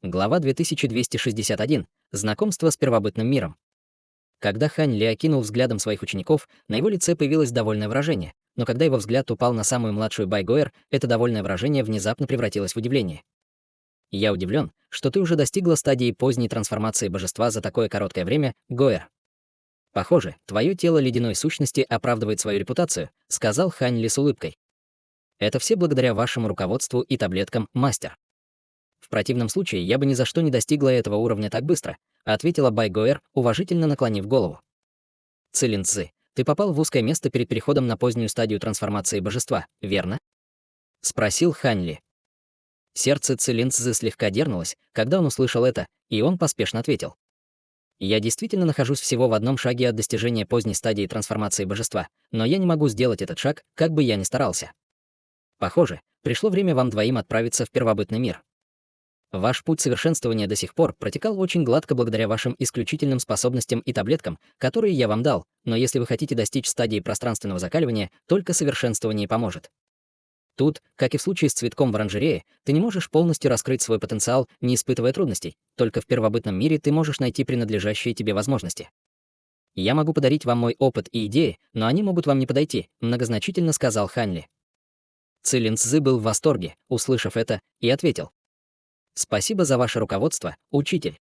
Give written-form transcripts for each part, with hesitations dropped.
Глава 2261. Знакомство с первобытным миром. Когда Хань Ли окинул взглядом своих учеников, на его лице появилось довольное выражение, но когда его взгляд упал на самую младшую Байгоэр, это довольное выражение внезапно превратилось в удивление. «Я удивлен, что ты уже достигла стадии поздней трансформации божества за такое короткое время, Гоэр. Похоже, твое тело ледяной сущности оправдывает свою репутацию», — сказал Хань Ли с улыбкой. «Это все благодаря вашему руководству и таблеткам, мастер. В противном случае я бы ни за что не достигла этого уровня так быстро», ответила Байгоэр, уважительно наклонив голову. «Цилин Цзы, ты попал в узкое место перед переходом на позднюю стадию трансформации божества, верно?» — спросил Хань Ли. Сердце Цилин Цзы слегка дернулось, когда он услышал это, и он поспешно ответил. «Я действительно нахожусь всего в одном шаге от достижения поздней стадии трансформации божества, но я не могу сделать этот шаг, как бы я ни старался. Похоже, пришло время вам двоим отправиться в первобытный мир. Ваш путь совершенствования до сих пор протекал очень гладко благодаря вашим исключительным способностям и таблеткам, которые я вам дал, но если вы хотите достичь стадии пространственного закаливания, только совершенствование поможет. Тут, как и в случае с цветком в оранжерее, ты не можешь полностью раскрыть свой потенциал, не испытывая трудностей, только в первобытном мире ты можешь найти принадлежащие тебе возможности. Я могу подарить вам мой опыт и идеи, но они могут вам не подойти», многозначительно сказал Хань Ли. Цилин Цзы был в восторге, услышав это, и ответил. «Спасибо за ваше руководство, учитель.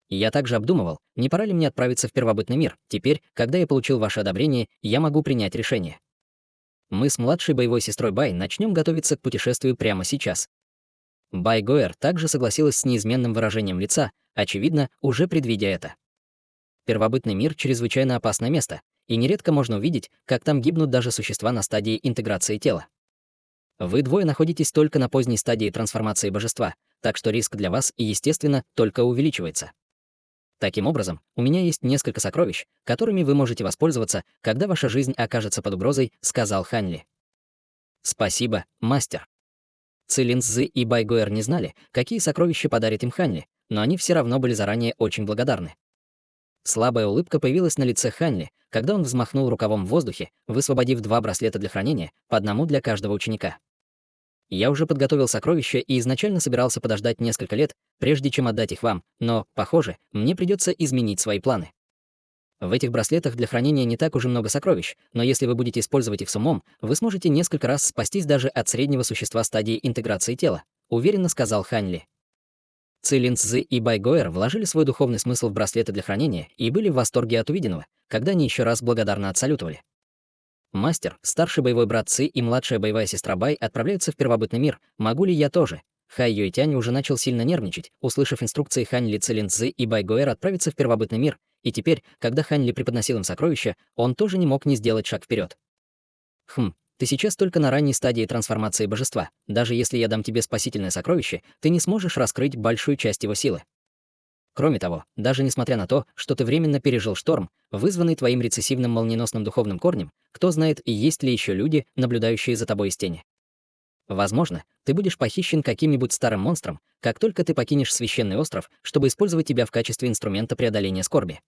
Я также обдумывал, не пора ли мне отправиться в первобытный мир. Теперь, когда я получил ваше одобрение, я могу принять решение. Мы с младшей боевой сестрой Бай начнем готовиться к путешествию прямо сейчас». Бай Гоэр также согласилась с неизменным выражением лица, очевидно, уже предвидя это. Первобытный мир — чрезвычайно опасное место, и нередко можно увидеть, как там гибнут даже существа на стадии интеграции тела. Вы двое находитесь только на поздней стадии трансформации божества, так что риск для вас, естественно, только увеличивается. Таким образом, у меня есть несколько сокровищ, которыми вы можете воспользоваться, когда ваша жизнь окажется под угрозой, сказал Хань Ли. «Спасибо, мастер». Цилин Цзы и Байгоэр не знали, какие сокровища подарит им Хань Ли, но они все равно были заранее очень благодарны. Слабая улыбка появилась на лице Хань Ли, когда он взмахнул рукавом в воздухе, высвободив 2 браслета для хранения, по одному для каждого ученика. «Я уже подготовил сокровища и изначально собирался подождать несколько лет, прежде чем отдать их вам, но, похоже, мне придется изменить свои планы. В этих браслетах для хранения не так уж и много сокровищ, но если вы будете использовать их с умом, вы сможете несколько раз спастись даже от среднего существа стадии интеграции тела», уверенно сказал Хань Ли. Цилин Цзы и Байгоэр вложили свой духовный смысл в браслеты для хранения и были в восторге от увиденного, когда они еще раз благодарно отсалютовали. «Мастер, старший боевой брат Ци и младшая боевая сестра Бай отправляются в первобытный мир. Могу ли я тоже?» Хай Юйтянь уже начал сильно нервничать, услышав инструкции Хань Ли, Цилин Цзы и Байгоэр отправиться в первобытный мир, и теперь, когда Хань Ли преподносил им сокровища, он тоже не мог не сделать шаг вперед. Ты сейчас только на ранней стадии трансформации божества. Даже если я дам тебе спасительное сокровище, ты не сможешь раскрыть большую часть его силы. Кроме того, даже несмотря на то, что ты временно пережил шторм, вызванный твоим рецессивным молниеносным духовным корнем, кто знает, есть ли еще люди, наблюдающие за тобой из тени. Возможно, ты будешь похищен каким-нибудь старым монстром, как только ты покинешь священный остров, чтобы использовать тебя в качестве инструмента преодоления скорби.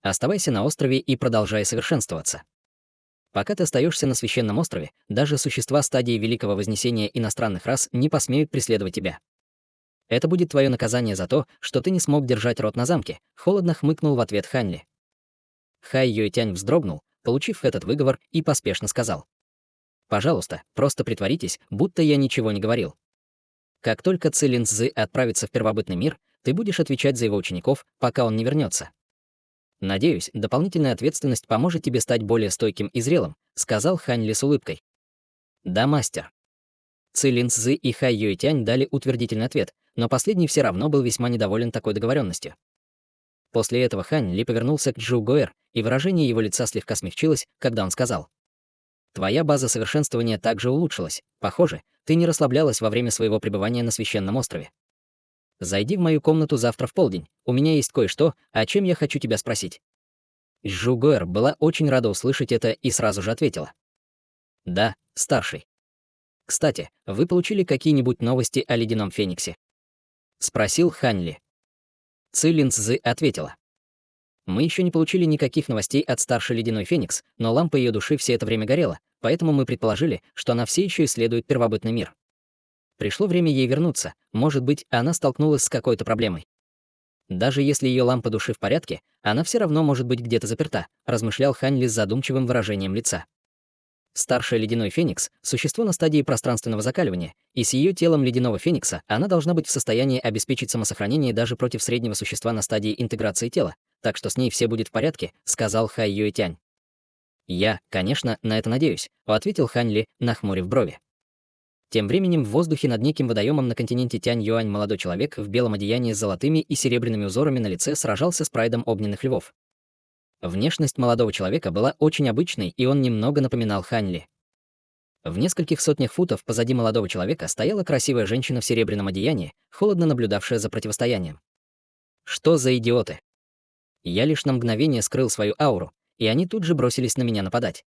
Оставайся на острове и продолжай совершенствоваться. Пока ты остаешься на священном острове, даже существа стадии Великого Вознесения иностранных рас не посмеют преследовать тебя. Это будет твое наказание за то, что ты не смог держать рот на замке», — холодно хмыкнул в ответ Хань Ли. Хай Юйтянь вздрогнул, получив этот выговор, и поспешно сказал. «Пожалуйста, просто притворитесь, будто я ничего не говорил. Как только Цилин Цзы отправится в первобытный мир, ты будешь отвечать за его учеников, пока он не вернется. Надеюсь, дополнительная ответственность поможет тебе стать более стойким и зрелым», — сказал Хань Ли с улыбкой. «Да, мастер». Цилин Цзы и Хай Юйтянь дали утвердительный ответ, но последний все равно был весьма недоволен такой договоренностью. После этого Хань Ли повернулся к Джу Гоэр, и выражение его лица слегка смягчилось, когда он сказал. «Твоя база совершенствования также улучшилась. Похоже, ты не расслаблялась во время своего пребывания на священном острове. Зайди в мою комнату завтра в полдень. У меня есть кое-что, о чем я хочу тебя спросить». Джу Гоэр была очень рада услышать это и сразу же ответила. «Да, старший. Кстати, вы получили какие-нибудь новости о ледяном фениксе?» — спросил Хань Ли. Цилин Цзы ответила. «Мы еще не получили никаких новостей от старшей ледяной феникс, но лампа ее души все это время горела, поэтому мы предположили, что она все еще исследует первобытный мир. Пришло время ей вернуться, может быть, она столкнулась с какой-то проблемой. Даже если ее лампа души в порядке, она все равно может быть где-то заперта, размышлял Хань Ли с задумчивым выражением лица. Старшая ледяной феникс — существо на стадии пространственного закаливания, и с ее телом ледяного феникса она должна быть в состоянии обеспечить самосохранение даже против среднего существа на стадии интеграции тела, так что с ней все будет в порядке, сказал Хай Юэтянь. «Я, конечно, на это надеюсь», — ответил Хань Ли, нахмурив брови. Тем временем в воздухе над неким водоемом на континенте Тянь-Юань молодой человек в белом одеянии с золотыми и серебряными узорами на лице сражался с прайдом огненных львов. Внешность молодого человека была очень обычной, и он немного напоминал Хань Ли. В нескольких сотнях футов позади молодого человека стояла красивая женщина в серебряном одеянии, холодно наблюдавшая за противостоянием. Что за идиоты? Я лишь на мгновение скрыл свою ауру, и они тут же бросились на меня нападать.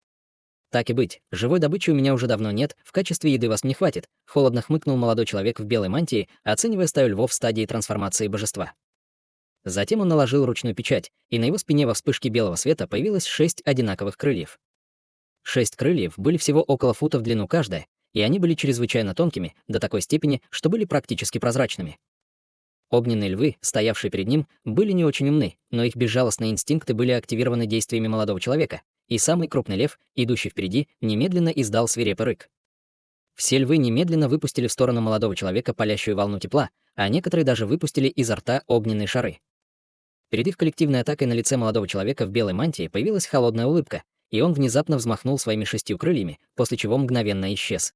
Так и быть, живой добычи у меня уже давно нет, в качестве еды вас не хватит, холодно хмыкнул молодой человек в белой мантии, оценивая стаю львов в стадии трансформации божества. Затем он наложил ручную печать, и на его спине во вспышке белого света появилось 6 одинаковых крыльев. 6 крыльев были всего около фута в длину каждая, и они были чрезвычайно тонкими, до такой степени, что были практически прозрачными. Огненные львы, стоявшие перед ним, были не очень умны, но их безжалостные инстинкты были активированы действиями молодого человека, и самый крупный лев, идущий впереди, немедленно издал свирепый рык. Все львы немедленно выпустили в сторону молодого человека палящую волну тепла, а некоторые даже выпустили изо рта огненные шары. Перед их коллективной атакой на лице молодого человека в белой мантии появилась холодная улыбка, и он внезапно взмахнул своими 6 крыльями, после чего мгновенно исчез.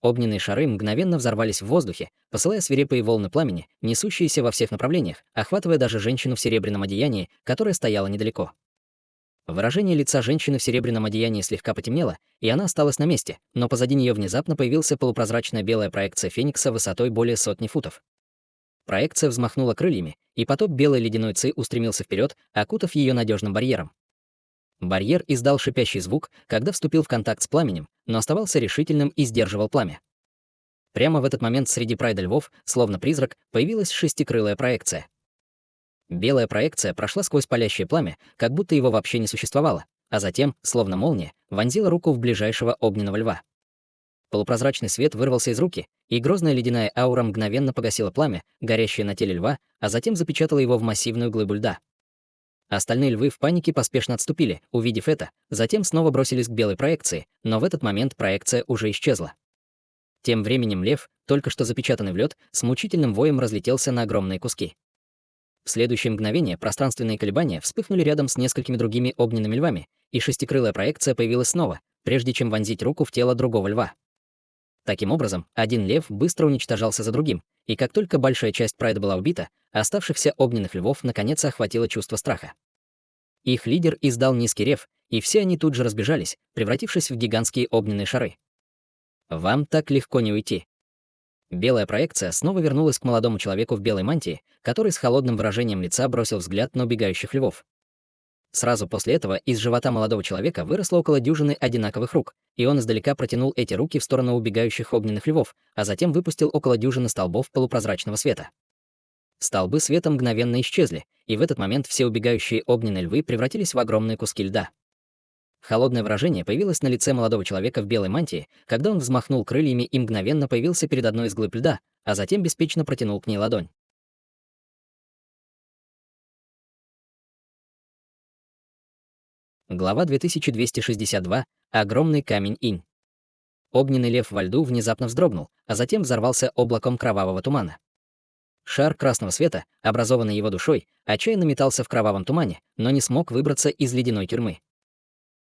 Огненные шары мгновенно взорвались в воздухе, посылая свирепые волны пламени, несущиеся во всех направлениях, охватывая даже женщину в серебряном одеянии, которая стояла недалеко. Выражение лица женщины в серебряном одеянии слегка потемнело, и она осталась на месте, но позади нее внезапно появился полупрозрачная белая проекция феникса высотой более 100 футов. Проекция взмахнула крыльями, и поток белой ледяной ци устремился вперед, окутав ее надежным барьером. Барьер издал шипящий звук, когда вступил в контакт с пламенем, но оставался решительным и сдерживал пламя. Прямо в этот момент среди прайда львов, словно призрак, появилась шестикрылая проекция. Белая проекция прошла сквозь палящее пламя, как будто его вообще не существовало, а затем, словно молния, вонзила руку в ближайшего огненного льва. Полупрозрачный свет вырвался из руки, и грозная ледяная аура мгновенно погасила пламя, горящее на теле льва, а затем запечатала его в массивную глыбу льда. Остальные львы в панике поспешно отступили, увидев это, затем снова бросились к белой проекции, но в этот момент проекция уже исчезла. Тем временем лев, только что запечатанный в лед, с мучительным воем разлетелся на огромные куски. В следующее мгновение пространственные колебания вспыхнули рядом с несколькими другими огненными львами, и шестикрылая проекция появилась снова, прежде чем вонзить руку в тело другого льва. Таким образом, один лев быстро уничтожался за другим, и как только большая часть прайда была убита, оставшихся огненных львов наконец охватило чувство страха. Их лидер издал низкий рев, и все они тут же разбежались, превратившись в гигантские огненные шары. Вам так легко не уйти. Белая проекция снова вернулась к молодому человеку в белой мантии, который с холодным выражением лица бросил взгляд на убегающих львов. Сразу после этого из живота молодого человека выросло около дюжины одинаковых рук, и он издалека протянул эти руки в сторону убегающих огненных львов, а затем выпустил около дюжины столбов полупрозрачного света. Столбы света мгновенно исчезли, и в этот момент все убегающие огненные львы превратились в огромные куски льда. Холодное выражение появилось на лице молодого человека в белой мантии, когда он взмахнул крыльями и мгновенно появился перед одной из глыб льда, а затем беспечно протянул к ней ладонь. Глава 2262. Огромный камень инь. Огненный лев во льду внезапно вздрогнул, а затем взорвался облаком кровавого тумана. Шар красного света, образованный его душой, отчаянно метался в кровавом тумане, но не смог выбраться из ледяной тюрьмы.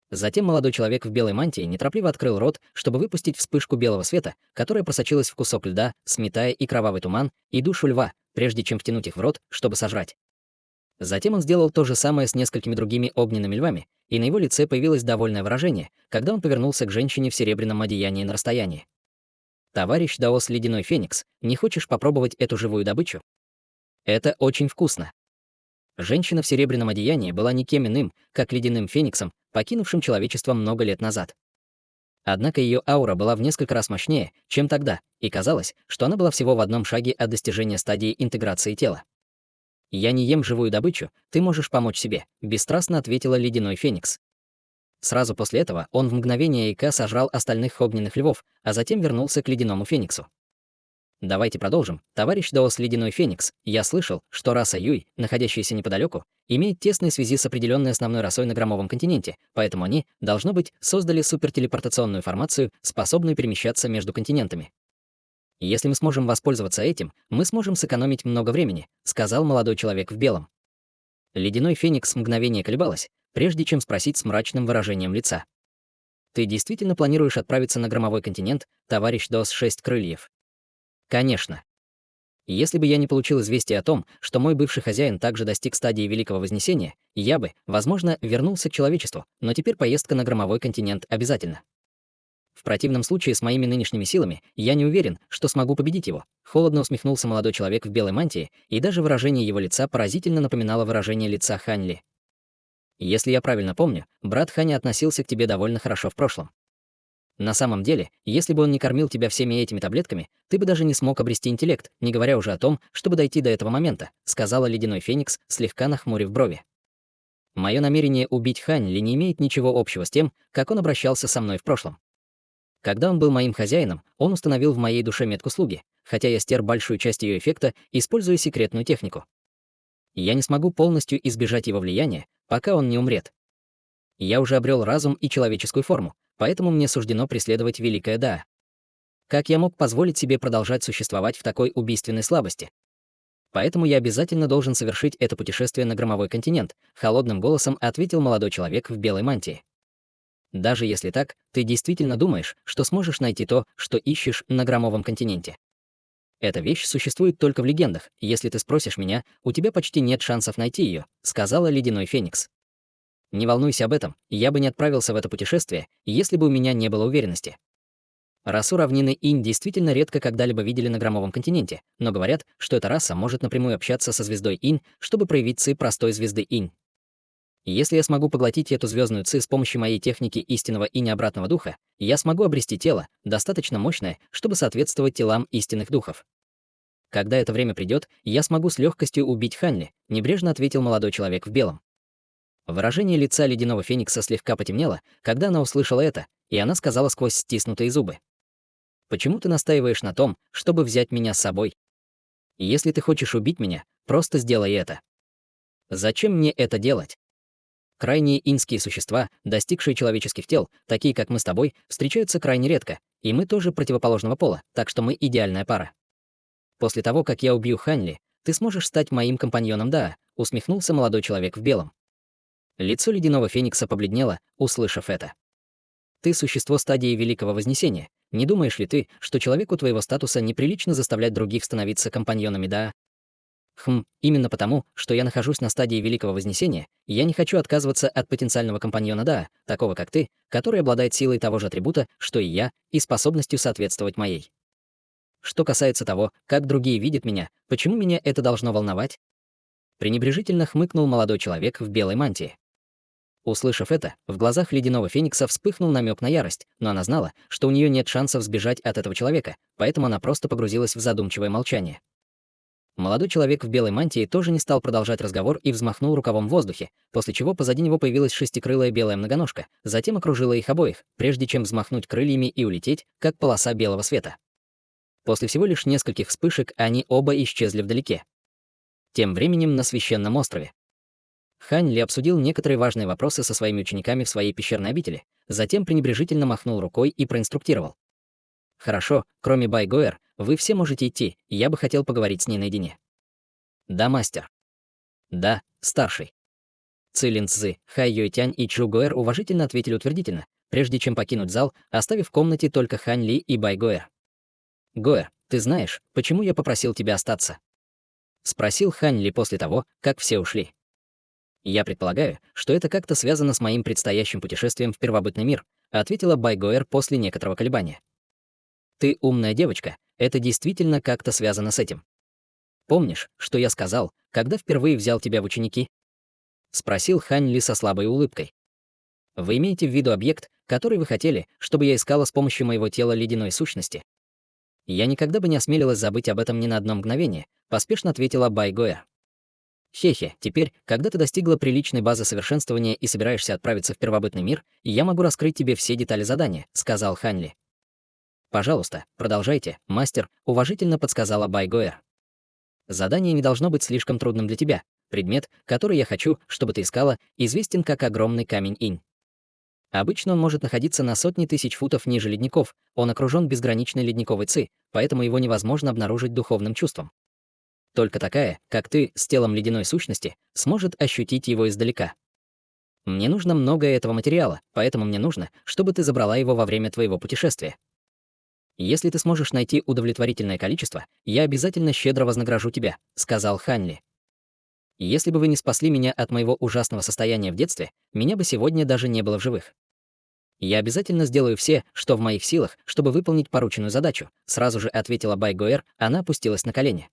Затем молодой человек в белой мантии неторопливо открыл рот, чтобы выпустить вспышку белого света, которая просочилась в кусок льда, сметая и кровавый туман, и душу льва, прежде чем втянуть их в рот, чтобы сожрать. Затем он сделал то же самое с несколькими другими огненными львами, и на его лице появилось довольное выражение, когда он повернулся к женщине в серебряном одеянии на расстоянии. «Товарищ Даос Ледяной Феникс, не хочешь попробовать эту живую добычу? Это очень вкусно». Женщина в серебряном одеянии была никем иным, как ледяным фениксом, покинувшим человечество много лет назад. Однако ее аура была в несколько раз мощнее, чем тогда, и казалось, что она была всего в одном шаге от достижения стадии интеграции тела. «Я не ем живую добычу, ты можешь помочь себе», — бесстрастно ответила ледяной феникс. Сразу после этого он в мгновение ока сожрал остальных огненных львов, а затем вернулся к ледяному фениксу. Давайте продолжим. Товарищ Даос Ледяной Феникс, я слышал, что раса Юй, находящаяся неподалеку, имеет тесные связи с определенной основной расой на Громовом континенте, поэтому они, должно быть, создали супертелепортационную формацию, способную перемещаться между континентами. Если мы сможем воспользоваться этим, мы сможем сэкономить много времени, сказал молодой человек в белом. Ледяной Феникс мгновение колебалась, прежде чем спросить с мрачным выражением лица. Ты действительно планируешь отправиться на Громовой континент, товарищ Даос 6 крыльев? Конечно. Если бы я не получил известия о том, что мой бывший хозяин также достиг стадии Великого Вознесения, я бы, возможно, вернулся к человечеству, но теперь поездка на Громовой континент обязательно. В противном случае с моими нынешними силами я не уверен, что смогу победить его. Холодно усмехнулся молодой человек в белой мантии, и даже выражение его лица поразительно напоминало выражение лица Хань Ли. Если я правильно помню, брат Ханя относился к тебе довольно хорошо в прошлом. На самом деле, если бы он не кормил тебя всеми этими таблетками, ты бы даже не смог обрести интеллект, не говоря уже о том, чтобы дойти до этого момента, сказала Ледяной Феникс, слегка нахмурив брови. Мое намерение убить Хань Ли не имеет ничего общего с тем, как он обращался со мной в прошлом. Когда он был моим хозяином, он установил в моей душе метку слуги, хотя я стер большую часть ее эффекта, используя секретную технику. Я не смогу полностью избежать его влияния, пока он не умрет. Я уже обрел разум и человеческую форму, поэтому мне суждено преследовать великое Да. Как я мог позволить себе продолжать существовать в такой убийственной слабости? Поэтому я обязательно должен совершить это путешествие на Громовой континент, холодным голосом ответил молодой человек в белой мантии. Даже если так, ты действительно думаешь, что сможешь найти то, что ищешь на Громовом континенте? Эта вещь существует только в легендах. Если ты спросишь меня, у тебя почти нет шансов найти ее, сказала Ледяной Феникс. Не волнуйся об этом, я бы не отправился в это путешествие, если бы у меня не было уверенности. Расу равнины Инь действительно редко когда-либо видели на Громовом континенте, но говорят, что эта раса может напрямую общаться со звездой Инь, чтобы проявить ци простой звезды Инь. Если я смогу поглотить эту звездную ци с помощью моей техники истинного Инь обратного духа, я смогу обрести тело, достаточно мощное, чтобы соответствовать телам истинных духов. Когда это время придет, я смогу с легкостью убить Хань Ли, небрежно ответил молодой человек в белом. Выражение лица Ледяного Феникса слегка потемнело, когда она услышала это, и она сказала сквозь стиснутые зубы. «Почему ты настаиваешь на том, чтобы взять меня с собой? Если ты хочешь убить меня, просто сделай это. Зачем мне это делать? Крайние иньские существа, достигшие человеческих тел, такие как мы с тобой, встречаются крайне редко, и мы тоже противоположного пола, так что мы идеальная пара. После того, как я убью Хань Ли, ты сможешь стать моим компаньоном Да», усмехнулся молодой человек в белом. Лицо Ледяного Феникса побледнело, услышав это. «Ты существо стадии Великого Вознесения. Не думаешь ли ты, что человеку твоего статуса неприлично заставлять других становиться компаньонами Да?» Именно потому, что я нахожусь на стадии Великого Вознесения, я не хочу отказываться от потенциального компаньона Да, такого как ты, который обладает силой того же атрибута, что и я, и способностью соответствовать моей. Что касается того, как другие видят меня, почему меня это должно волновать?» Пренебрежительно хмыкнул молодой человек в белой мантии. Услышав это, в глазах Ледяного Феникса вспыхнул намек на ярость, но она знала, что у нее нет шансов сбежать от этого человека, поэтому она просто погрузилась в задумчивое молчание. Молодой человек в белой мантии тоже не стал продолжать разговор и взмахнул рукавом в воздухе, после чего позади него появилась шестикрылая белая многоножка, затем окружила их обоих, прежде чем взмахнуть крыльями и улететь, как полоса белого света. После всего лишь нескольких вспышек они оба исчезли вдалеке. Тем временем на священном острове. Хань Ли обсудил некоторые важные вопросы со своими учениками в своей пещерной обители, затем пренебрежительно махнул рукой и проинструктировал. «Хорошо, кроме Байгоэр, вы все можете идти, я бы хотел поговорить с ней наедине». «Да, мастер». «Да, старший». Цилин Цзы, Хай Юйтянь и Чжу Гоэр уважительно ответили утвердительно, прежде чем покинуть зал, оставив в комнате только Хань Ли и Байгоэр. «Гоэр, ты знаешь, почему я попросил тебя остаться?» — спросил Хань Ли после того, как все ушли. «Я предполагаю, что это как-то связано с моим предстоящим путешествием в первобытный мир», ответила Байгоэр после некоторого колебания. «Ты умная девочка, это действительно как-то связано с этим. Помнишь, что я сказал, когда впервые взял тебя в ученики?» — спросил Хань Ли со слабой улыбкой. «Вы имеете в виду объект, который вы хотели, чтобы я искала с помощью моего тела ледяной сущности?» «Я никогда бы не осмелилась забыть об этом ни на одно мгновение», поспешно ответила Байгоэр. «Хе-хе, теперь, когда ты достигла приличной базы совершенствования и собираешься отправиться в первобытный мир, я могу раскрыть тебе все детали задания», — сказал Хань Ли. «Пожалуйста, продолжайте, мастер», — уважительно подсказала Байгоэр. «Задание не должно быть слишком трудным для тебя. Предмет, который я хочу, чтобы ты искала, известен как огромный камень инь. Обычно он может находиться на сотни тысяч футов ниже ледников, он окружен безграничной ледниковой ци, поэтому его невозможно обнаружить духовным чувством. Только такая, как ты, с телом ледяной сущности, сможет ощутить его издалека. Мне нужно много этого материала, поэтому мне нужно, чтобы ты забрала его во время твоего путешествия. Если ты сможешь найти удовлетворительное количество, я обязательно щедро вознагражу тебя», — сказал Ханли. «Если бы вы не спасли меня от моего ужасного состояния в детстве, меня бы сегодня даже не было в живых. Я обязательно сделаю все, что в моих силах, чтобы выполнить порученную задачу», — сразу же ответила Байгоэр, она опустилась на колени.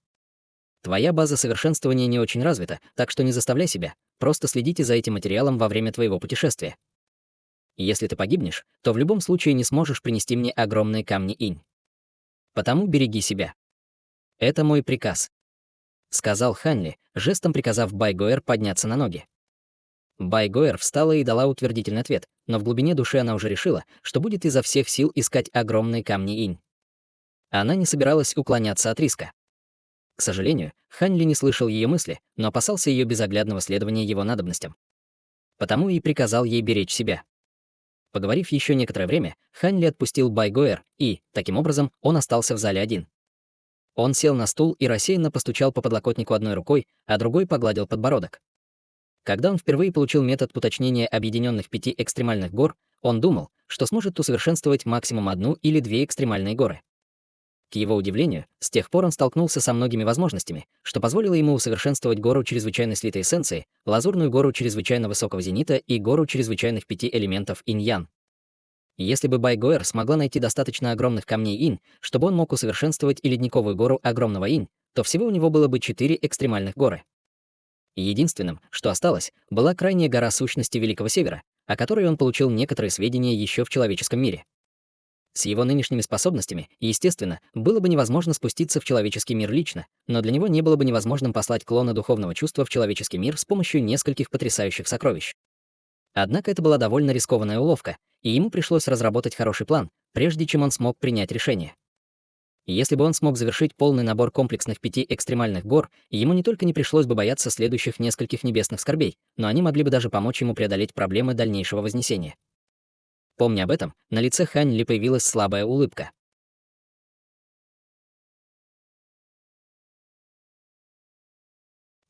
«Твоя база совершенствования не очень развита, так что не заставляй себя, просто следите за этим материалом во время твоего путешествия. Если ты погибнешь, то в любом случае не сможешь принести мне огромные камни инь. Потому береги себя. Это мой приказ», — сказал Ханли, жестом приказав Байгоэр подняться на ноги. Байгоэр встала и дала утвердительный ответ, но в глубине души она уже решила, что будет изо всех сил искать огромные камни инь. Она не собиралась уклоняться от риска. К сожалению, Ханли не слышал ее мысли, но опасался ее безоглядного следования его надобностям. Потому и приказал ей беречь себя. Поговорив еще некоторое время, Ханли отпустил Байгоэр, и, таким образом, он остался в зале один. Он сел на стул и рассеянно постучал по подлокотнику одной рукой, а другой погладил подбородок. Когда он впервые получил метод уточнения объединенных 5 экстремальных гор, он думал, что сможет усовершенствовать максимум 1 или 2 экстремальные горы. К его удивлению, с тех пор он столкнулся со многими возможностями, что позволило ему усовершенствовать гору чрезвычайно слитой эссенции, лазурную гору чрезвычайно высокого зенита и гору чрезвычайных 5 элементов инь-ян. Если бы Байгоэр смогла найти достаточно огромных камней инь, чтобы он мог усовершенствовать и ледниковую гору огромного инь, то всего у него было бы 4 экстремальных горы. Единственным, что осталось, была крайняя гора сущности Великого Севера, о которой он получил некоторые сведения еще в человеческом мире. С его нынешними способностями, естественно, было бы невозможно спуститься в человеческий мир лично, но для него не было бы невозможным послать клона духовного чувства в человеческий мир с помощью нескольких потрясающих сокровищ. Однако это была довольно рискованная уловка, и ему пришлось разработать хороший план, прежде чем он смог принять решение. Если бы он смог завершить полный набор комплексных 5 экстремальных гор, ему не только не пришлось бы бояться следующих нескольких небесных скорбей, но они могли бы даже помочь ему преодолеть проблемы дальнейшего вознесения. Помня об этом, на лице Ханли появилась слабая улыбка.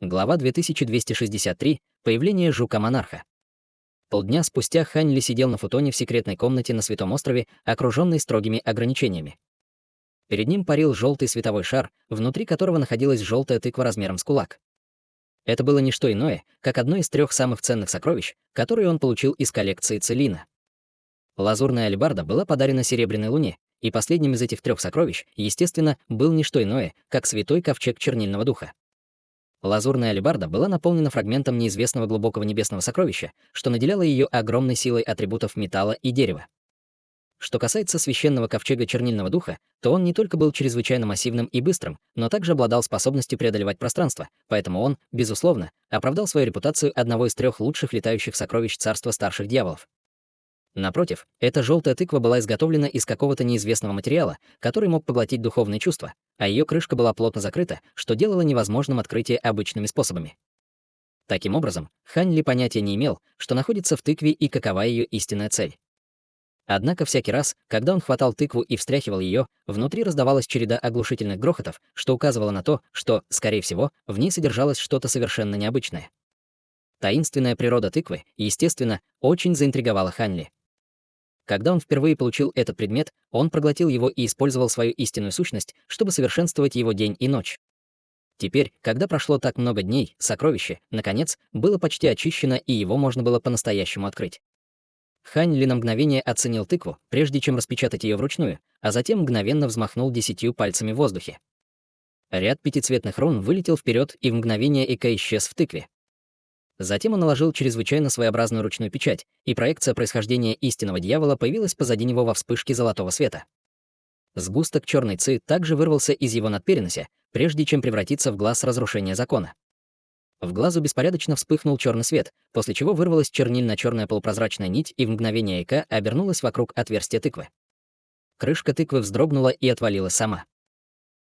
Глава 2263. Появление жука-монарха. Полдня спустя Ханли сидел на футоне в секретной комнате на Святом острове, окруженный строгими ограничениями. Перед ним парил желтый световой шар, внутри которого находилась желтая тыква размером с кулак. Это было не что иное, как одно из 3 самых ценных сокровищ, которые он получил из коллекции Целина. Лазурная алебарда была подарена Серебряной Луне, и последним из этих 3 сокровищ, естественно, был не что иное, как святой ковчег Чернильного Духа. Лазурная алебарда была наполнена фрагментом неизвестного глубокого небесного сокровища, что наделяло ее огромной силой атрибутов металла и дерева. Что касается священного ковчега Чернильного Духа, то он не только был чрезвычайно массивным и быстрым, но также обладал способностью преодолевать пространство, поэтому он, безусловно, оправдал свою репутацию одного из 3 лучших летающих сокровищ царства старших дьяволов. Напротив, эта желтая тыква была изготовлена из какого-то неизвестного материала, который мог поглотить духовные чувства, а ее крышка была плотно закрыта, что делало невозможным открытие обычными способами. Таким образом, Ханли понятия не имел, что находится в тыкве и какова ее истинная цель. Однако всякий раз, когда он хватал тыкву и встряхивал ее, внутри раздавалась череда оглушительных грохотов, что указывало на то, что, скорее всего, в ней содержалось что-то совершенно необычное. Таинственная природа тыквы, естественно, очень заинтриговала Ханли. Когда он впервые получил этот предмет, он проглотил его и использовал свою истинную сущность, чтобы совершенствовать его день и ночь. Теперь, когда прошло так много дней, сокровище, наконец, было почти очищено, и его можно было по-настоящему открыть. Ханли на мгновение оценил тыкву, прежде чем распечатать ее вручную, а затем мгновенно взмахнул 10 пальцами в воздухе. Ряд пятицветных рун вылетел вперед, и в мгновение Эка исчез в тыкве. Затем он наложил чрезвычайно своеобразную ручную печать, и проекция происхождения истинного дьявола появилась позади него во вспышке золотого света. Сгусток черной ци также вырвался из его надперенося, прежде чем превратиться в глаз разрушения закона. В глазу беспорядочно вспыхнул черный свет, после чего вырвалась чернильно-черная полупрозрачная нить и в мгновение Эка обернулась вокруг отверстия тыквы. крышка тыквы вздрогнула и отвалилась сама.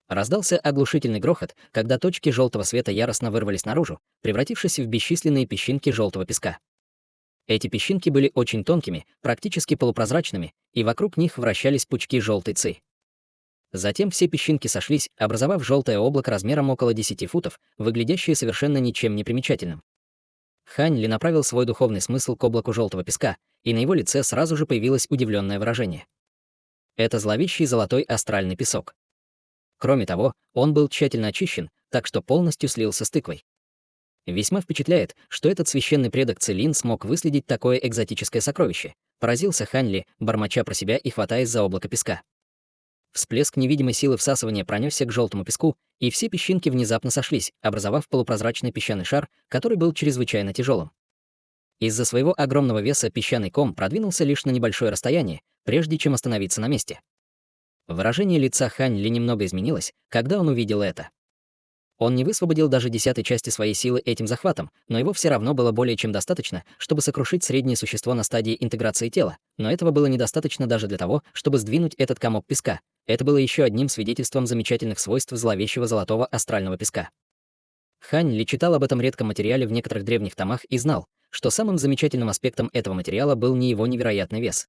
Раздался оглушительный грохот, когда точки желтого света яростно вырвались наружу, превратившись в бесчисленные песчинки желтого песка. Эти песчинки были очень тонкими, практически полупрозрачными, и вокруг них вращались пучки желтой ци. Затем все песчинки сошлись, образовав желтое облако размером около 10 футов, выглядящее совершенно ничем не примечательным. Хань Ли направил свой духовный смысл к облаку желтого песка, и на его лице сразу же появилось удивленное выражение. Это зловещий золотой астральный песок. Кроме того, он был тщательно очищен, так что полностью слился с тыквой. Весьма впечатляет, что этот священный предок Целин смог выследить такое экзотическое сокровище. Поразился Хань Ли, бормоча про себя и хватаясь за облако песка. Всплеск невидимой силы всасывания пронесся к желтому песку, и все песчинки внезапно сошлись, образовав полупрозрачный песчаный шар, который был чрезвычайно тяжелым. Из-за своего огромного веса песчаный ком продвинулся лишь на небольшое расстояние, прежде чем остановиться на месте. Выражение лица Хань Ли немного изменилось, когда он увидел это. Он не высвободил даже 10-й части своей силы этим захватом, но его все равно было более чем достаточно, чтобы сокрушить среднее существо на стадии интеграции тела, но этого было недостаточно даже для того, чтобы сдвинуть этот комок песка. Это было еще одним свидетельством замечательных свойств зловещего золотого астрального песка. Хань Ли читал об этом редком материале в некоторых древних томах и знал, что самым замечательным аспектом этого материала был не его невероятный вес.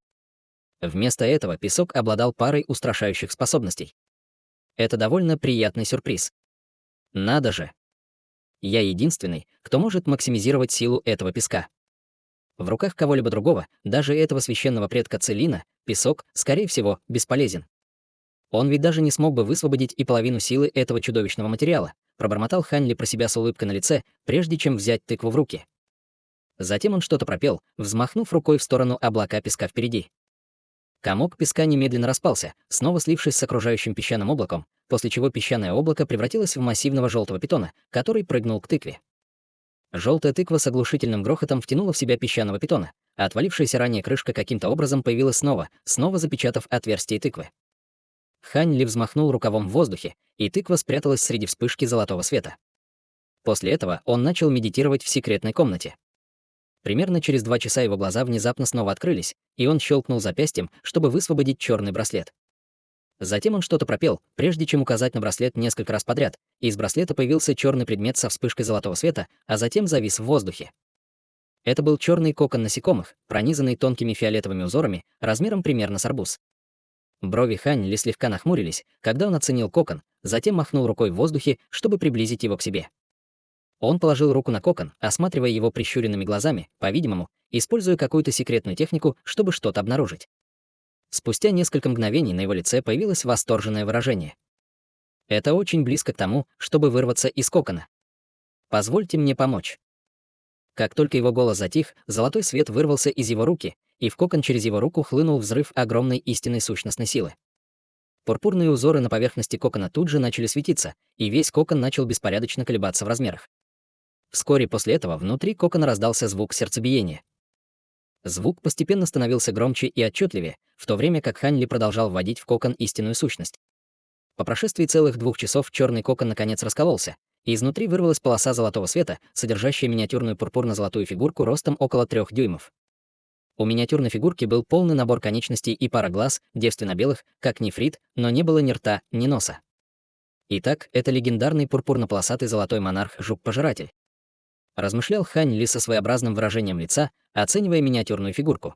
Вместо этого песок обладал парой устрашающих способностей. Это довольно приятный сюрприз. Надо же! Я единственный, кто может максимизировать силу этого песка. В руках кого-либо другого, даже этого священного предка Целина, песок, скорее всего, бесполезен. Он ведь даже не смог бы высвободить и половину силы этого чудовищного материала, пробормотал Хань Ли про себя с улыбкой на лице, прежде чем взять тыкву в руки. Затем он что-то пропел, взмахнув рукой в сторону облака песка впереди. Комок песка немедленно распался, снова слившись с окружающим песчаным облаком, после чего песчаное облако превратилось в массивного желтого питона, который прыгнул к тыкве. Желтая тыква с оглушительным грохотом втянула в себя песчаного питона, а отвалившаяся ранее крышка каким-то образом появилась снова запечатав отверстие тыквы. Хань Ли взмахнул рукавом в воздухе, и тыква спряталась среди вспышки золотого света. После этого он начал медитировать в секретной комнате. Примерно через 2 часа его глаза внезапно снова открылись, и он щелкнул запястьем, чтобы высвободить черный браслет. Затем он что-то пропел, прежде чем указать на браслет несколько раз подряд, и из браслета появился черный предмет со вспышкой золотого света, а затем завис в воздухе. Это был черный кокон насекомых, пронизанный тонкими фиолетовыми узорами, размером примерно с арбуз. Брови Хань Ли слегка нахмурились, когда он оценил кокон, затем махнул рукой в воздухе, чтобы приблизить его к себе. Он положил руку на кокон, осматривая его прищуренными глазами, по-видимому, используя какую-то секретную технику, чтобы что-то обнаружить. Спустя несколько мгновений на его лице появилось восторженное выражение. Это очень близко к тому, чтобы вырваться из кокона. Позвольте мне помочь. Как только его голос затих, золотой свет вырвался из его руки, и в кокон через его руку хлынул взрыв огромной истинной сущностной силы. Пурпурные узоры на поверхности кокона тут же начали светиться, и весь кокон начал беспорядочно колебаться в размерах. Вскоре после этого внутри кокона раздался звук сердцебиения. Звук постепенно становился громче и отчетливее, в то время как Хань Ли продолжал вводить в кокон истинную сущность. По прошествии целых 2 часов черный кокон наконец раскололся, и изнутри вырвалась полоса золотого света, содержащая миниатюрную пурпурно-золотую фигурку ростом около 3 дюймов. У миниатюрной фигурки был полный набор конечностей и пара глаз, девственно-белых, как нефрит, но не было ни рта, ни носа. Итак, это легендарный пурпурно-полосатый золотой монарх-жук-пожиратель. Размышлял Хань Ли со своеобразным выражением лица, оценивая миниатюрную фигурку.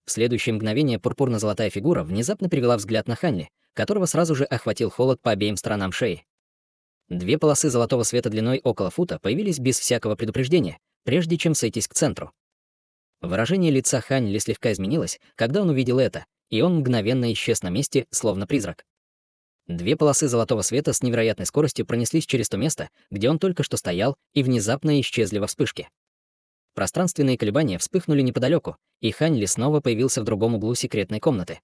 В следующее мгновение пурпурно-золотая фигура внезапно перевела взгляд на Хань Ли, которого сразу же охватил холод по обеим сторонам шеи. 2 полосы золотого света длиной около фута появились без всякого предупреждения, прежде чем сойтись к центру. Выражение лица Хань Ли слегка изменилось, когда он увидел это, и он мгновенно исчез на месте, словно призрак. 2 полосы золотого света с невероятной скоростью пронеслись через то место, где он только что стоял, и внезапно исчезли во вспышке. Пространственные колебания вспыхнули неподалеку, и Хань Ли снова появился в другом углу секретной комнаты.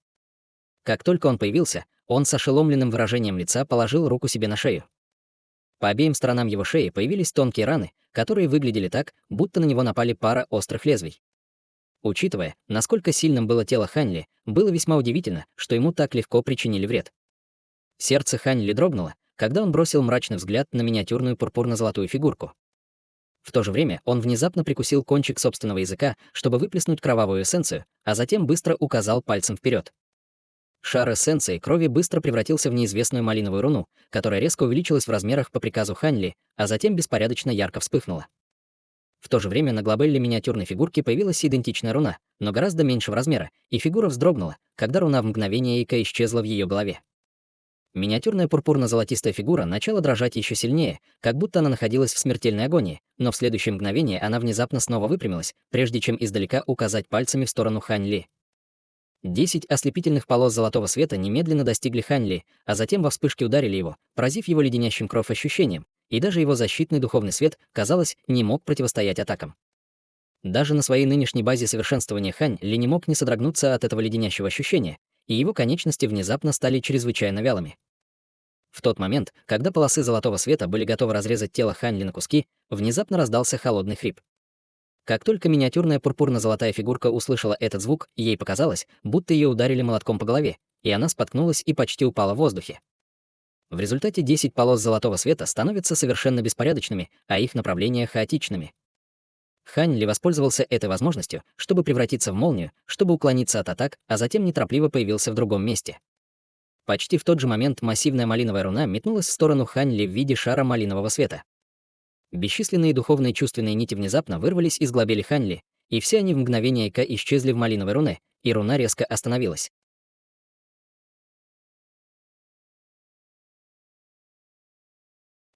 Как только он появился, он с ошеломленным выражением лица положил руку себе на шею. По обеим сторонам его шеи появились тонкие раны, которые выглядели так, будто на него напали пара острых лезвий. Учитывая, насколько сильным было тело Хань Ли, было весьма удивительно, что ему так легко причинили вред. Сердце Хань Ли дрогнуло, когда он бросил мрачный взгляд на миниатюрную пурпурно-золотую фигурку. В то же время он внезапно прикусил кончик собственного языка, чтобы выплеснуть кровавую эссенцию, а затем быстро указал пальцем вперед. Шар эссенции крови быстро превратился в неизвестную малиновую руну, которая резко увеличилась в размерах по приказу Хань Ли, а затем беспорядочно ярко вспыхнула. В то же время на глобелле миниатюрной фигурки появилась идентичная руна, но гораздо меньшего размера, и фигура вздрогнула, когда руна в мгновение Эйка исчезла в ее голове. Миниатюрная пурпурно-золотистая фигура начала дрожать еще сильнее, как будто она находилась в смертельной агонии, но в следующее мгновение она внезапно снова выпрямилась, прежде чем издалека указать пальцами в сторону Хань Ли. 10 ослепительных полос золотого света немедленно достигли Хань Ли, а затем во вспышке ударили его, поразив его леденящим кровь ощущением, и даже его защитный духовный свет, казалось, не мог противостоять атакам. Даже на своей нынешней базе совершенствования Хань Ли не мог не содрогнуться от этого леденящего ощущения, и его конечности внезапно стали чрезвычайно вялыми. В тот момент, когда полосы золотого света были готовы разрезать тело Хань Ли на куски, внезапно раздался холодный хрип. Как только миниатюрная пурпурно-золотая фигурка услышала этот звук, ей показалось, будто ее ударили молотком по голове, и она споткнулась и почти упала в воздухе. В результате 10 полос золотого света становятся совершенно беспорядочными, а их направления хаотичными. Хань Ли воспользовался этой возможностью, чтобы превратиться в молнию, чтобы уклониться от атак, а затем неторопливо появился в другом месте. Почти в тот же момент массивная малиновая руна метнулась в сторону Хань Ли в виде шара малинового света. Бесчисленные духовные чувственные нити внезапно вырвались из глобели Хань Ли, и все они в мгновение ока исчезли в малиновой руне, и руна резко остановилась.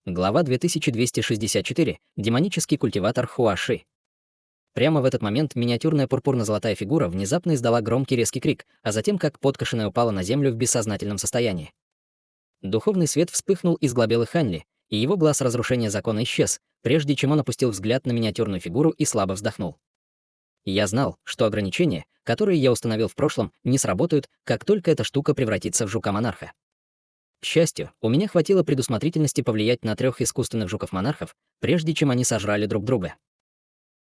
Глава 2264. Демонический культиватор Хуаши. Прямо в этот момент миниатюрная пурпурно-золотая фигура внезапно издала громкий резкий крик, а затем как подкошенная упала на землю в бессознательном состоянии. Духовный свет вспыхнул из глобелы Хань Ли, и его глаз разрушения закона исчез, прежде чем он опустил взгляд на миниатюрную фигуру и слабо вздохнул. Я знал, что ограничения, которые я установил в прошлом, не сработают, как только эта штука превратится в жука-монарха. К счастью, у меня хватило предусмотрительности повлиять на 3 искусственных жуков-монархов, прежде чем они сожрали друг друга.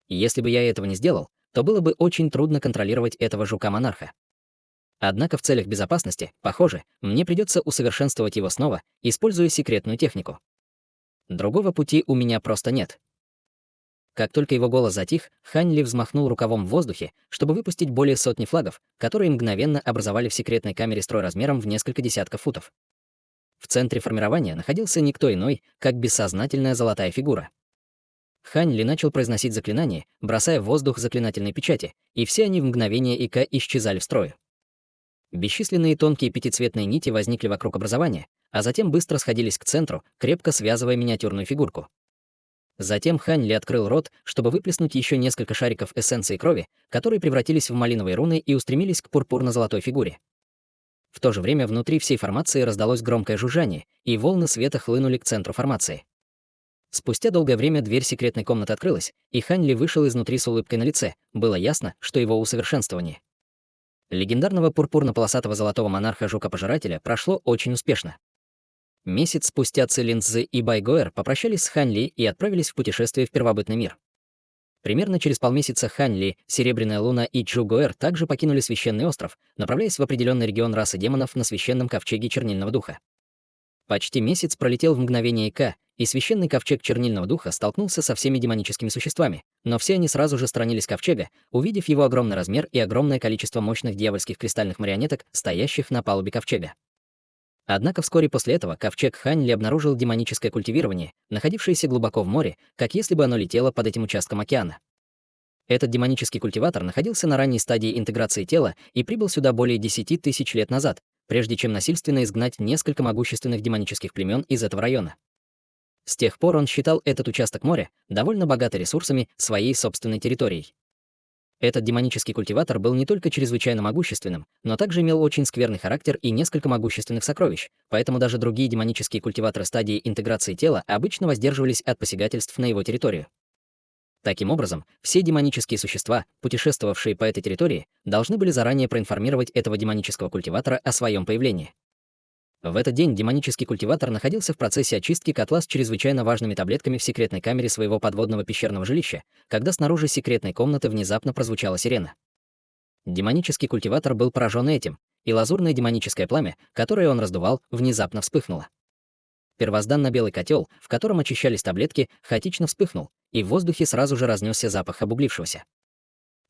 Если бы я этого не сделал, то было бы очень трудно контролировать этого жука-монарха. Однако в целях безопасности, похоже, мне придется усовершенствовать его снова, используя секретную технику. Другого пути у меня просто нет. Как только его голос затих, Хань Ли взмахнул рукавом в воздухе, чтобы выпустить более сотни флагов, которые мгновенно образовали в секретной камере строй размером в несколько десятков футов. В центре формирования находился никто иной, как бессознательная золотая фигура. Хань Ли начал произносить заклинания, бросая в воздух заклинательные печати, и все они в мгновение ока исчезали в строе. Бесчисленные тонкие пятицветные нити возникли вокруг образования, а затем быстро сходились к центру, крепко связывая миниатюрную фигурку. Затем Хань Ли открыл рот, чтобы выплеснуть еще несколько шариков эссенции крови, которые превратились в малиновые руны и устремились к пурпурно-золотой фигуре. В то же время внутри всей формации раздалось громкое жужжание, и волны света хлынули к центру формации. Спустя долгое время дверь секретной комнаты открылась, и Хань Ли вышел изнутри с улыбкой на лице. Было ясно, что его усовершенствование легендарного пурпурно-полосатого золотого монарха-жука-пожирателя прошло очень успешно. Месяц спустя Цилин Цзы и Байгоэр попрощались с Хань Ли и отправились в путешествие в первобытный мир. Примерно через полмесяца Хань Ли, Серебряная Луна и Чжу Гоэр также покинули священный остров, направляясь в определенный регион расы демонов на священном ковчеге Чернильного Духа. Почти месяц пролетел в мгновение ока, и священный ковчег Чернильного Духа столкнулся со всеми демоническими существами, но все они сразу же сторонились ковчега, увидев его огромный размер и огромное количество мощных дьявольских кристальных марионеток, стоящих на палубе ковчега. Однако вскоре после этого ковчег Хань Ли обнаружил демоническое культивирование, находившееся глубоко в море, как если бы оно летело под этим участком океана. Этот демонический культиватор находился на ранней стадии интеграции тела и прибыл сюда более 10 тысяч лет назад, прежде чем насильственно изгнать несколько могущественных демонических племен из этого района. С тех пор он считал этот участок моря довольно богатый ресурсами своей собственной территорией. Этот демонический культиватор был не только чрезвычайно могущественным, но также имел очень скверный характер и несколько могущественных сокровищ, поэтому даже другие демонические культиваторы стадии интеграции тела обычно воздерживались от посягательств на его территорию. Таким образом, все демонические существа, путешествовавшие по этой территории, должны были заранее проинформировать этого демонического культиватора о своем появлении. В этот день демонический культиватор находился в процессе очистки котла с чрезвычайно важными таблетками в секретной камере своего подводного пещерного жилища, когда снаружи секретной комнаты внезапно прозвучала сирена. Демонический культиватор был поражен этим, и лазурное демоническое пламя, которое он раздувал, внезапно вспыхнуло. Первозданно-белый котел, в котором очищались таблетки, хаотично вспыхнул, и в воздухе сразу же разнесся запах обуглившегося.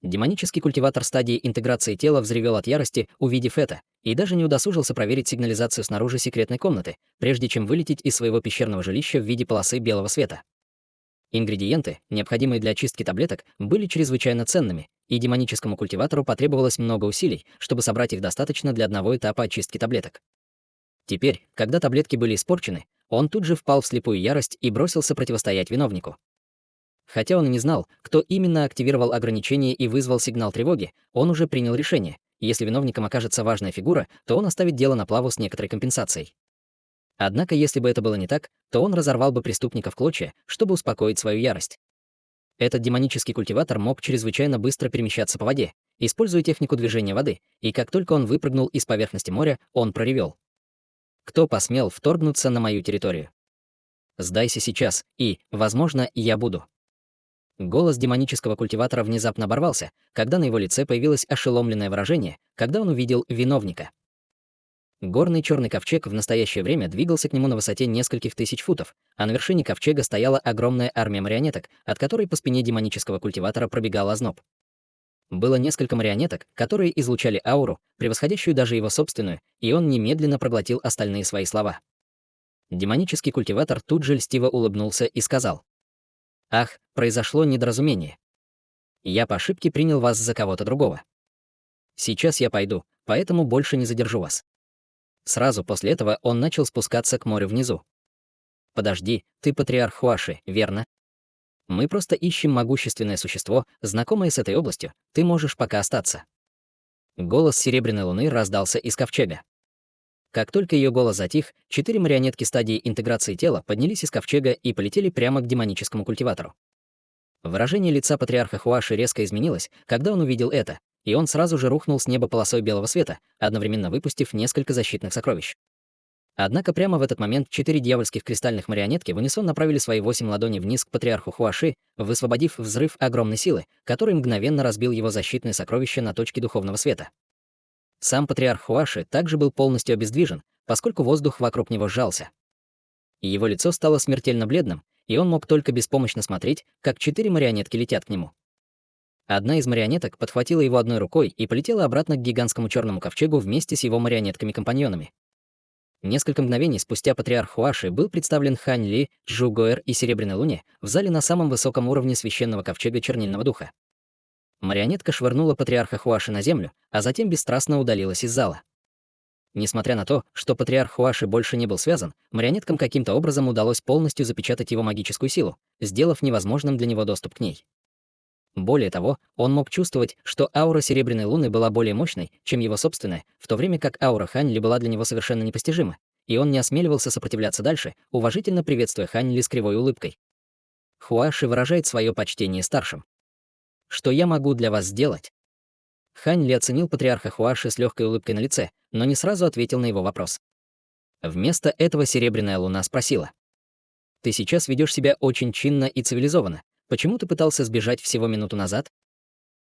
Демонический культиватор стадии интеграции тела взревел от ярости, увидев это, и даже не удосужился проверить сигнализацию снаружи секретной комнаты, прежде чем вылететь из своего пещерного жилища в виде полосы белого света. Ингредиенты, необходимые для очистки таблеток, были чрезвычайно ценными, и демоническому культиватору потребовалось много усилий, чтобы собрать их достаточно для одного этапа очистки таблеток. Теперь, когда таблетки были испорчены, он тут же впал в слепую ярость и бросился противостоять виновнику. Хотя он и не знал, кто именно активировал ограничение и вызвал сигнал тревоги, он уже принял решение. Если виновником окажется важная фигура, то он оставит дело на плаву с некоторой компенсацией. Однако, если бы это было не так, то он разорвал бы преступника в клочья, чтобы успокоить свою ярость. Этот демонический культиватор мог чрезвычайно быстро перемещаться по воде, используя технику движения воды, и как только он выпрыгнул из поверхности моря, он проревел: «Кто посмел вторгнуться на мою территорию? Сдайся сейчас, и, возможно, я буду». Голос демонического культиватора внезапно оборвался, когда на его лице появилось ошеломленное выражение, когда он увидел виновника. Горный черный ковчег в настоящее время двигался к нему на высоте нескольких тысяч футов, а на вершине ковчега стояла огромная армия марионеток, от которой по спине демонического культиватора пробегал озноб. Было несколько марионеток, которые излучали ауру, превосходящую даже его собственную, и он немедленно проглотил остальные свои слова. Демонический культиватор тут же льстиво улыбнулся и сказал: «Ах, произошло недоразумение. Я по ошибке принял вас за кого-то другого. Сейчас я пойду, поэтому больше не задержу вас». Сразу после этого он начал спускаться к морю внизу. «Подожди, ты патриарх Хуаши, верно? Мы просто ищем могущественное существо, знакомое с этой областью, ты можешь пока остаться». Голос Серебряной Луны раздался из ковчега. Как только ее голос затих, 4 марионетки стадии интеграции тела поднялись из ковчега и полетели прямо к демоническому культиватору. Выражение лица патриарха Хуаши резко изменилось, когда он увидел это, и он сразу же рухнул с неба полосой белого света, одновременно выпустив несколько защитных сокровищ. Однако прямо в этот момент 4 дьявольских кристальных марионетки в унисон направили свои 8 ладоней вниз к патриарху Хуаши, высвободив взрыв огромной силы, который мгновенно разбил его защитные сокровища на точке духовного света. Сам патриарх Хуаши также был полностью обездвижен, поскольку воздух вокруг него сжался. Его лицо стало смертельно бледным, и он мог только беспомощно смотреть, как 4 марионетки летят к нему. Одна из марионеток подхватила его одной рукой и полетела обратно к гигантскому черному ковчегу вместе с его марионетками-компаньонами. Несколько мгновений спустя патриарх Хуаши был представлен Хань Ли, Чжу Гоэр и Серебряной Луне в зале на самом высоком уровне священного ковчега Чернильного Духа. Марионетка швырнула патриарха Хуаши на землю, а затем бесстрастно удалилась из зала. Несмотря на то, что патриарх Хуаши больше не был связан, марионеткам каким-то образом удалось полностью запечатать его магическую силу, сделав невозможным для него доступ к ней. Более того, он мог чувствовать, что аура Серебряной Луны была более мощной, чем его собственная, в то время как аура Хань Ли была для него совершенно непостижима, и он не осмеливался сопротивляться дальше, уважительно приветствуя Хань Ли с кривой улыбкой. Хуаши выражает свое почтение старшим. «Что я могу для вас сделать?» Хань Ли оценил патриарха Хуаши с легкой улыбкой на лице, но не сразу ответил на его вопрос. Вместо этого Серебряная Луна спросила: «Ты сейчас ведешь себя очень чинно и цивилизованно. Почему ты пытался сбежать всего минуту назад?»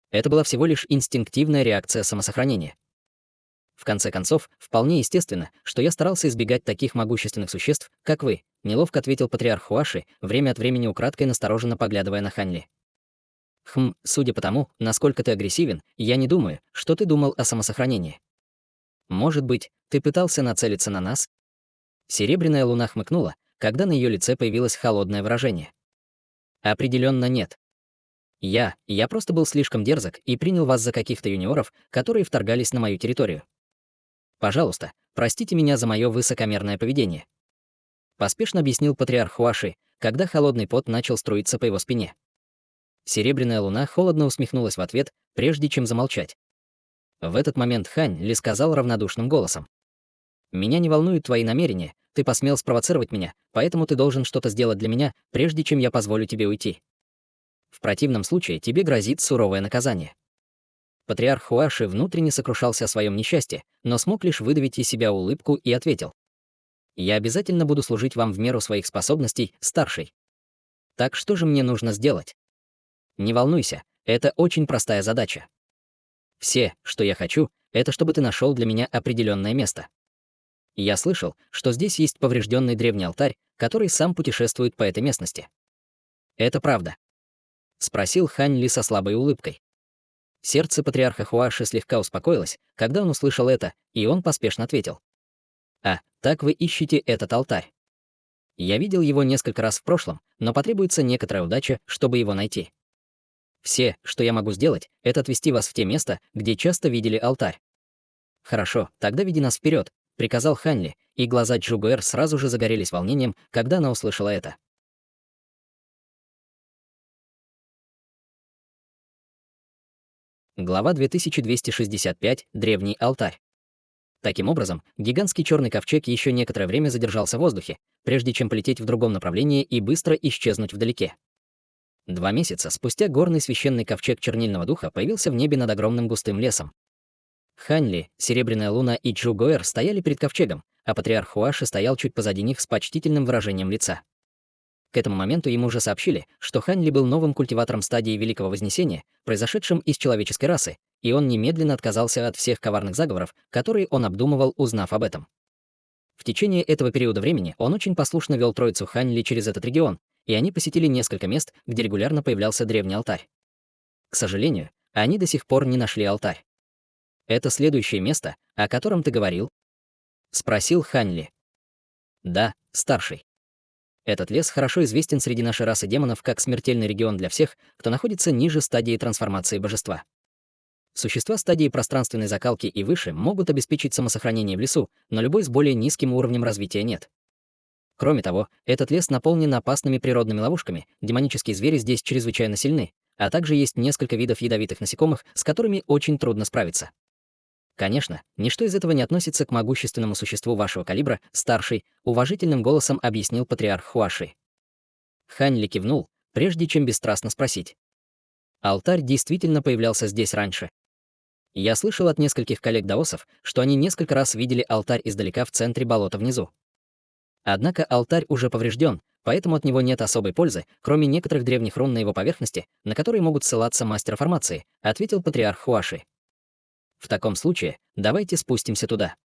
Это была всего лишь инстинктивная реакция самосохранения. В конце концов, вполне естественно, что я старался избегать таких могущественных существ, как вы, неловко ответил патриарх Хуаши, время от времени украдкой настороженно поглядывая на Хань Ли. Судя по тому, насколько ты агрессивен, я не думаю, что ты думал о самосохранении. Может быть, ты пытался нацелиться на нас? Серебряная Луна хмыкнула, когда на ее лице появилось холодное выражение. Определенно нет. Я просто был слишком дерзок и принял вас за каких-то юниоров, которые вторгались на мою территорию. Пожалуйста, простите меня за мое высокомерное поведение. Поспешно объяснил патриарх Хуаши, когда холодный пот начал струиться по его спине. Серебряная Луна холодно усмехнулась в ответ, прежде чем замолчать. В этот момент Хань Ли сказал равнодушным голосом: «Меня не волнуют твои намерения, ты посмел спровоцировать меня, поэтому ты должен что-то сделать для меня, прежде чем я позволю тебе уйти. В противном случае тебе грозит суровое наказание». Патриарх Хуаши внутренне сокрушался о своем несчастье, но смог лишь выдавить из себя улыбку и ответил: «Я обязательно буду служить вам в меру своих способностей, старший. Так что же мне нужно сделать? Не волнуйся, это очень простая задача. Все, что я хочу, это чтобы ты нашел для меня определенное место. Я слышал, что здесь есть поврежденный древний алтарь, который сам путешествует по этой местности. Это правда?» — спросил Хань Ли со слабой улыбкой. Сердце патриарха Хуаши слегка успокоилось, когда он услышал это, и он поспешно ответил. «А, так вы ищете этот алтарь. Я видел его несколько раз в прошлом, но потребуется некоторая удача, чтобы его найти. Все, что я могу сделать, это отвести вас в те места, где часто видели алтарь». «Хорошо, тогда веди нас вперед, приказал Ханли, и глаза Джугуэр сразу же загорелись волнением, когда она услышала это. Глава 2265. Древний алтарь. Таким образом, гигантский черный ковчег еще некоторое время задержался в воздухе, прежде чем полететь в другом направлении и быстро исчезнуть вдалеке. 2 месяца спустя горный священный ковчег чернильного духа появился в небе над огромным густым лесом. Ханли, Серебряная луна и Джугуэр стояли перед ковчегом, а патриарх Хуаши стоял чуть позади них с почтительным выражением лица. К этому моменту ему уже сообщили, что Ханли был новым культиватором стадии Великого Вознесения, произошедшим из человеческой расы, и он немедленно отказался от всех коварных заговоров, которые он обдумывал, узнав об этом. В течение этого периода времени он очень послушно вел троицу Ханли через этот регион, и они посетили несколько мест, где регулярно появлялся древний алтарь. К сожалению, они до сих пор не нашли алтарь. «Это следующее место, о котором ты говорил?» — спросил Ханли. «Да, старший. Этот лес хорошо известен среди нашей расы демонов как смертельный регион для всех, кто находится ниже стадии трансформации божества. Существа стадии пространственной закалки и выше могут обеспечить самосохранение в лесу, но любой с более низким уровнем развития нет. Кроме того, этот лес наполнен опасными природными ловушками, демонические звери здесь чрезвычайно сильны, а также есть несколько видов ядовитых насекомых, с которыми очень трудно справиться. Конечно, ничто из этого не относится к могущественному существу вашего калибра, старший, уважительным голосом объяснил патриарх Хуаши. Ханли кивнул, прежде чем бесстрастно спросить. Алтарь действительно появлялся здесь раньше. Я слышал от нескольких коллег-даосов, что они несколько раз видели алтарь издалека в центре болота внизу. Однако алтарь уже поврежден, поэтому от него нет особой пользы, кроме некоторых древних рун на его поверхности, на которые могут ссылаться мастера формации, ответил патриарх Хуаши. В таком случае, давайте спустимся туда.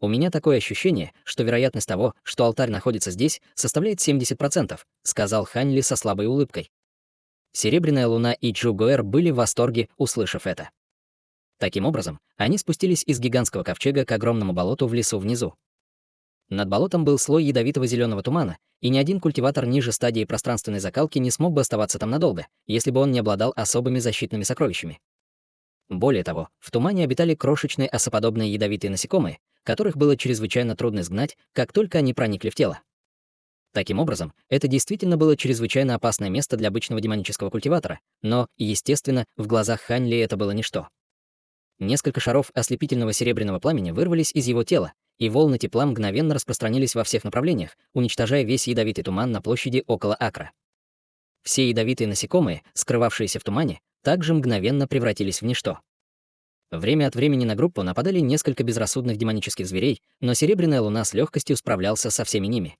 У меня такое ощущение, что вероятность того, что алтарь находится здесь, составляет 70%, сказал Ханли со слабой улыбкой. Серебряная луна и Джугуэр были в восторге, услышав это. Таким образом, они спустились из гигантского ковчега к огромному болоту в лесу внизу. Над болотом был слой ядовитого зеленого тумана, и ни один культиватор ниже стадии пространственной закалки не смог бы оставаться там надолго, если бы он не обладал особыми защитными сокровищами. Более того, в тумане обитали крошечные осоподобные ядовитые насекомые, которых было чрезвычайно трудно изгнать, как только они проникли в тело. Таким образом, это действительно было чрезвычайно опасное место для обычного демонического культиватора, но, естественно, в глазах Ханли это было ничто. Несколько шаров ослепительного серебряного пламени вырвались из его тела, и волны тепла мгновенно распространились во всех направлениях, уничтожая весь ядовитый туман на площади около акра. Все ядовитые насекомые, скрывавшиеся в тумане, также мгновенно превратились в ничто. Время от времени на группу нападали несколько безрассудных демонических зверей, но Серебряная луна с легкостью справлялся со всеми ними.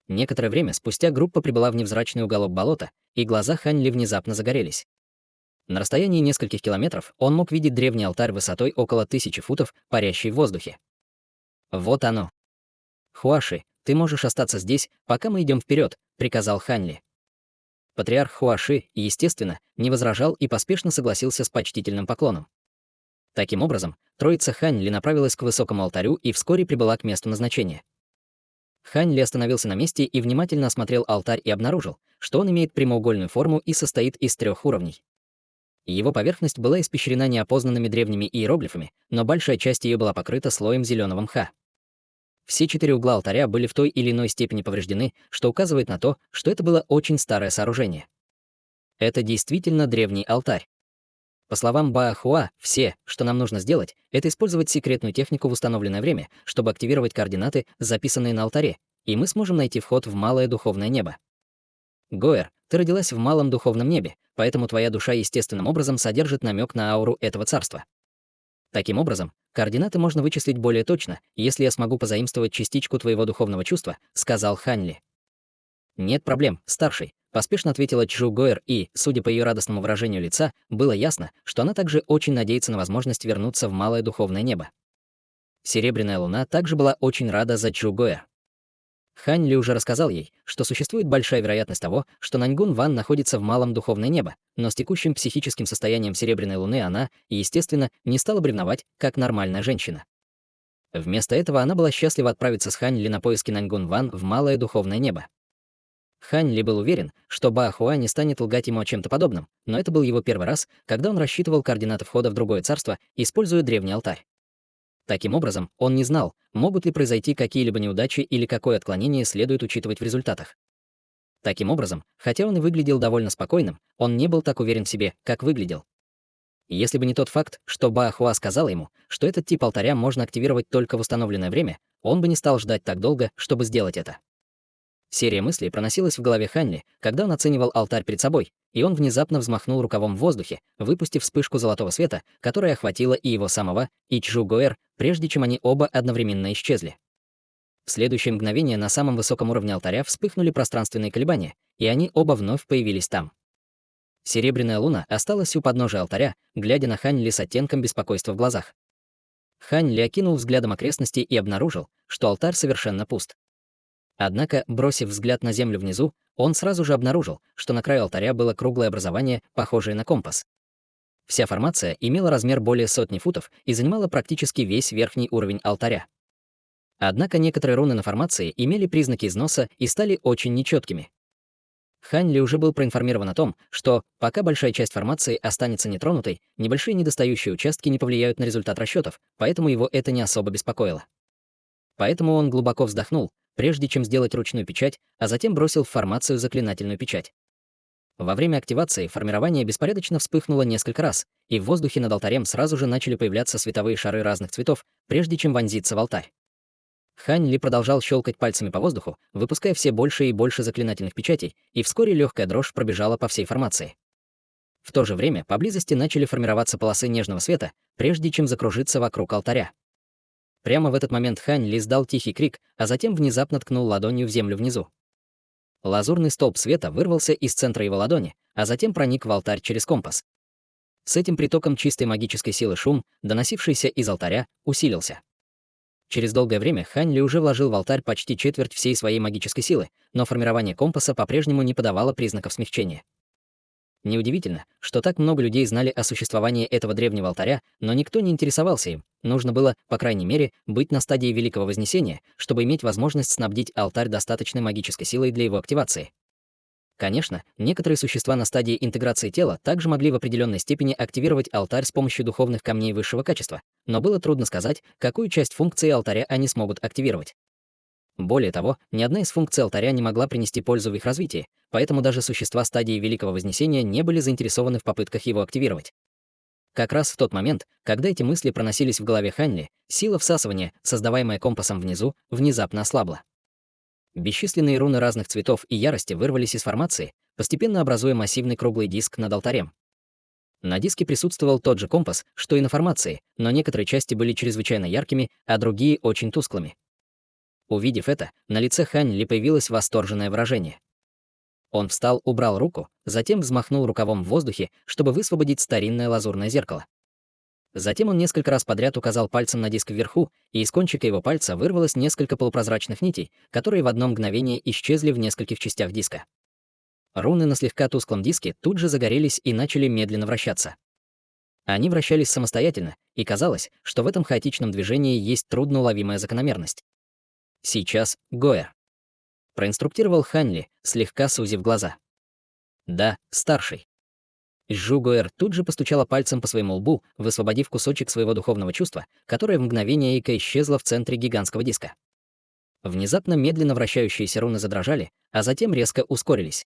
Некоторое время спустя группа прибыла в невзрачный уголок болота, и глаза Ханли внезапно загорелись. На расстоянии нескольких километров он мог видеть древний алтарь высотой около 1000 футов, парящий в воздухе. Вот оно. «Хуаши, ты можешь остаться здесь, пока мы идем вперед», — приказал Ханли. Патриарх Хуаши, естественно, не возражал и поспешно согласился с почтительным поклоном. Таким образом, троица Ханли направилась к высокому алтарю и вскоре прибыла к месту назначения. Ханли остановился на месте и внимательно осмотрел алтарь и обнаружил, что он имеет прямоугольную форму и состоит из 3 уровней. Его поверхность была испещрена неопознанными древними иероглифами, но большая часть ее была покрыта слоем зеленого мха. Все 4 угла алтаря были в той или иной степени повреждены, что указывает на то, что это было очень старое сооружение. Это действительно древний алтарь. По словам Баахуа, все, что нам нужно сделать, это использовать секретную технику в установленное время, чтобы активировать координаты, записанные на алтаре, и мы сможем найти вход в малое духовное небо. Гоэр, ты родилась в малом духовном небе, поэтому твоя душа естественным образом содержит намек на ауру этого царства. Таким образом, координаты можно вычислить более точно, если я смогу позаимствовать частичку твоего духовного чувства, сказал Ханли. Нет проблем, старший, поспешно ответила Джугуэр, и, судя по ее радостному выражению лица, было ясно, что она также очень надеется на возможность вернуться в малое духовное небо. Серебряная луна также была очень рада за Джугуэр. Хань Ли уже рассказал ей, что существует большая вероятность того, что Наньгун Ван находится в малом духовное небо, но с текущим психическим состоянием Серебряной Луны она, естественно, не стала бы ревновать, как нормальная женщина. Вместо этого она была счастлива отправиться с Хань Ли на поиски Наньгун Ван в малое духовное небо. Хань Ли был уверен, что Ба Хуа не станет лгать ему о чем-то подобном, но это был его первый раз, когда он рассчитывал координаты входа в другое царство, используя древний алтарь. Таким образом, он не знал, могут ли произойти какие-либо неудачи или какое отклонение следует учитывать в результатах. Таким образом, хотя он и выглядел довольно спокойным, он не был так уверен в себе, как выглядел. Если бы не тот факт, что Ба Хуа сказал ему, что этот тип алтаря можно активировать только в установленное время, он бы не стал ждать так долго, чтобы сделать это. Серия мыслей проносилась в голове Хань Ли, когда он оценивал алтарь перед собой, и он внезапно взмахнул рукавом в воздухе, выпустив вспышку золотого света, которая охватила и его самого, и Чжу Гоэр, прежде чем они оба одновременно исчезли. В следующее мгновение на самом высоком уровне алтаря вспыхнули пространственные колебания, и они оба вновь появились там. Серебряная луна осталась у подножия алтаря, глядя на Хань Ли с оттенком беспокойства в глазах. Хань Ли окинул взглядом окрестности и обнаружил, что алтарь совершенно пуст. Однако, бросив взгляд на землю внизу, он сразу же обнаружил, что на краю алтаря было круглое образование, похожее на компас. Вся формация имела размер более 100 футов и занимала практически весь верхний уровень алтаря. Однако некоторые руны на формации имели признаки износа и стали очень нечеткими. Хань Ли уже был проинформирован о том, что, пока большая часть формации останется нетронутой, небольшие недостающие участки не повлияют на результат расчетов, поэтому его это не особо беспокоило. Поэтому он глубоко вздохнул, прежде чем сделать ручную печать, а затем бросил в формацию заклинательную печать. Во время активации формирование беспорядочно вспыхнуло несколько раз, и в воздухе над алтарем сразу же начали появляться световые шары разных цветов, прежде чем вонзиться в алтарь. Хань Ли продолжал щелкать пальцами по воздуху, выпуская все больше и больше заклинательных печатей, и вскоре легкая дрожь пробежала по всей формации. В то же время поблизости начали формироваться полосы нежного света, прежде чем закружиться вокруг алтаря. Прямо в этот момент Хань Ли издал тихий крик, а затем внезапно ткнул ладонью в землю внизу. Лазурный столб света вырвался из центра его ладони, а затем проник в алтарь через компас. С этим притоком чистой магической силы шум, доносившийся из алтаря, усилился. Через долгое время Хань Ли уже вложил в алтарь почти четверть всей своей магической силы, но формирование компаса по-прежнему не подавало признаков смягчения. Неудивительно, что так много людей знали о существовании этого древнего алтаря, но никто не интересовался им. Нужно было, по крайней мере, быть на стадии Великого Вознесения, чтобы иметь возможность снабдить алтарь достаточной магической силой для его активации. Конечно, некоторые существа на стадии интеграции тела также могли в определенной степени активировать алтарь с помощью духовных камней высшего качества, но было трудно сказать, какую часть функции алтаря они смогут активировать. Более того, ни одна из функций алтаря не могла принести пользу в их развитии, поэтому даже существа стадии Великого Вознесения не были заинтересованы в попытках его активировать. Как раз в тот момент, когда эти мысли проносились в голове Хань Ли, сила всасывания, создаваемая компасом внизу, внезапно ослабла. Бесчисленные руны разных цветов и ярости вырвались из формации, постепенно образуя массивный круглый диск над алтарем. На диске присутствовал тот же компас, что и на формации, но некоторые части были чрезвычайно яркими, а другие — очень тусклыми. Увидев это, на лице Хань Ли появилось восторженное выражение. Он встал, убрал руку, затем взмахнул рукавом в воздухе, чтобы высвободить старинное лазурное зеркало. Затем он несколько раз подряд указал пальцем на диск вверху, и из кончика его пальца вырвалось несколько полупрозрачных нитей, которые в одно мгновение исчезли в нескольких частях диска. Руны на слегка тусклом диске тут же загорелись и начали медленно вращаться. Они вращались самостоятельно, и казалось, что в этом хаотичном движении есть трудноуловимая закономерность. «Сейчас, Гоэр», — проинструктировал Хань Ли, слегка сузив глаза. «Да, старший». Чжу Гоэр тут же постучала пальцем по своему лбу, высвободив кусочек своего духовного чувства, которое в мгновение ока исчезло в центре гигантского диска. Внезапно медленно вращающиеся руны задрожали, а затем резко ускорились.